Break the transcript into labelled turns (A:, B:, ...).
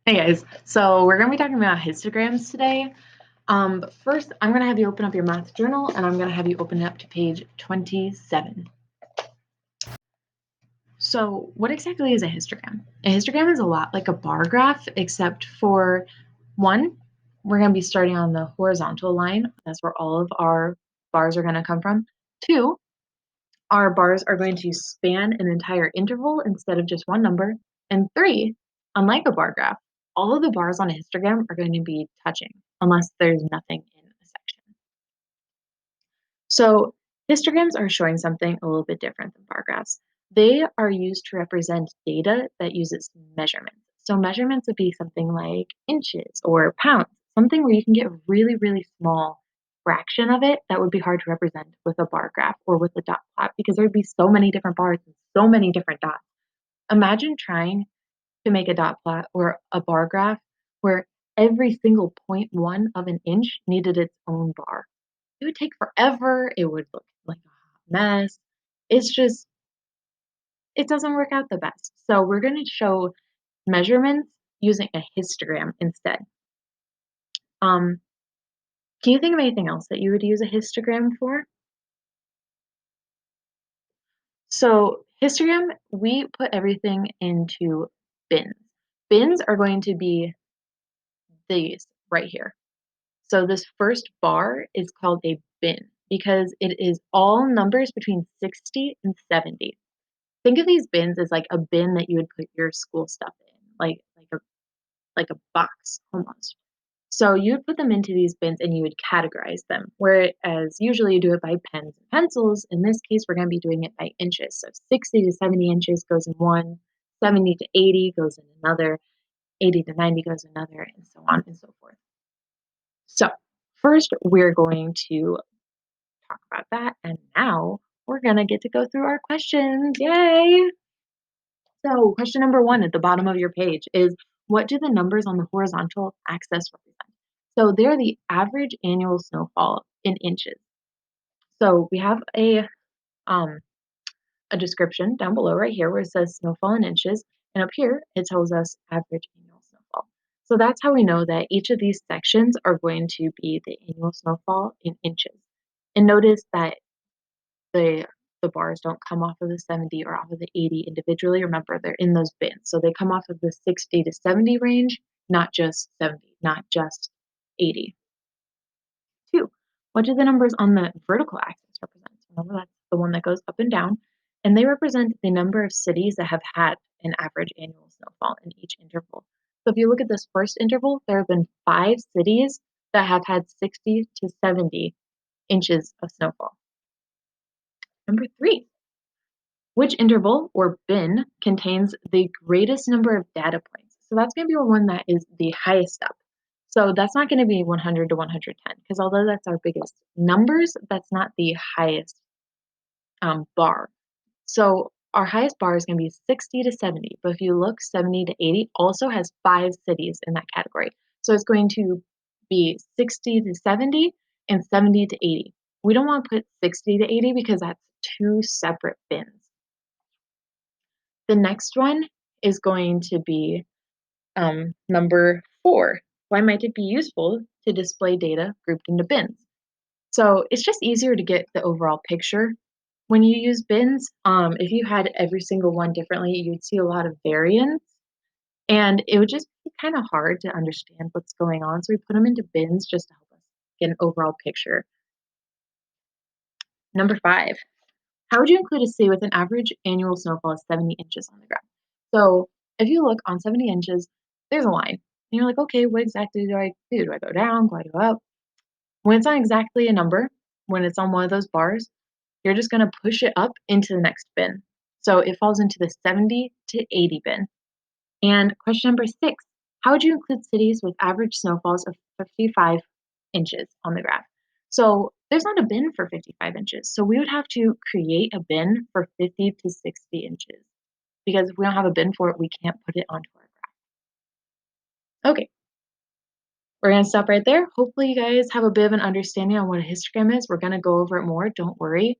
A: Hey guys, so we're going to be talking about histograms today. But first, I'm going to have you open up your math journal and I'm going to have you open it up to page 27. So, what exactly is a histogram? A histogram is a lot like a bar graph, except for one, we're going to be starting on the horizontal line. That's where all of our bars are going to come from. Two, our bars are going to span an entire interval instead of just one number. And three, unlike a bar graph, all of the bars on a histogram are going to be touching unless there's nothing in a section. So histograms are showing something a little bit different than bar graphs. They are used to represent data that uses measurements. So measurements would be something like inches or pounds, something where you can get a really, really small fraction of it that would be hard to represent with a bar graph or with a dot plot because there would be so many different bars and so many different dots. Imagine trying to make a dot plot or a bar graph where every single 0.1 of an inch needed its own bar. It would take forever. It would look like a hot mess. It's just, it doesn't work out the best. So we're going to show measurements using a histogram instead. Um, can you think of anything else that you would use a histogram for? So histogram, we put everything into bins. Bins are going to be these right here. So this first bar is called a bin because it is all numbers between 60 and 70. Think of these bins as like a bin that you would put your school stuff in, like a box almost. So you would put them into these bins and you would categorize them. Whereas usually you do it by pens and pencils. In this case, we're going to be doing it by inches. So 60 to 70 inches goes in one, 70 to 80 goes in another, 80 to 90 goes in another, and so on and so forth. So first, we're going to talk about that. And now we're going to get to go through our questions. Yay! So question number one at the bottom of your page is, what do the numbers on the horizontal axis represent? So they're the average annual snowfall in inches. So we have um, a description down below right here where it says snowfall in inches, and up here it tells us average annual snowfall. So that's how we know that each of these sections are going to be the annual snowfall in inches. And notice that the the bars don't come off of the 70 or off of the 80 individually. Remember, they're in those bins. So they come off of the 60 to 70 range, not just 70, not just 80. Two, what do the numbers on the vertical axis represent? Remember, that's the one that goes up and down. And they represent the number of cities that have had an average annual snowfall in each interval. So if you look at this first interval, there have been 5 cities that have had 60 to 70 inches of snowfall. Number three, which interval or bin contains the greatest number of data points? So that's going to be the one that is the highest up. So that's not going to be 100 to 110 because although that's our biggest numbers, that's not the highest bar. So our highest bar is going to be 60 to 70. But if you look, 70 to 80 also has 5 cities in that category. So it's going to be 60 to 70 and 70 to 80. We don't want to put 60 to 80 because that's two separate bins. The next one is going to be number 4. Why might it be useful to display data grouped into bins? So it's just easier to get the overall picture when you use bins. If you had every single one differently, you'd see a lot of variance, and it would just be kind of hard to understand what's going on. So we put them into bins just to help us get an overall picture. Number 5. How would you include a city with an average annual snowfall of 70 inches on the graph? So if you look on 70 inches, there's a line. And you're like, okay, what exactly do I do? Do I go down? Do I go up? When it's not exactly a number, when it's on one of those bars, you're just going to push it up into the next bin. So it falls into the 70 to 80 bin. And question number 6, how would you include cities with average snowfalls of 55 inches on the graph? So there's not a bin for 55 inches. So we would have to create a bin for 50 to 60 inches because if we don't have a bin for it, we can't put it onto our graph. Okay, we're going to stop right there. Hopefully you guys have a bit of an understanding on what a histogram is. We're going to go over it more, don't worry.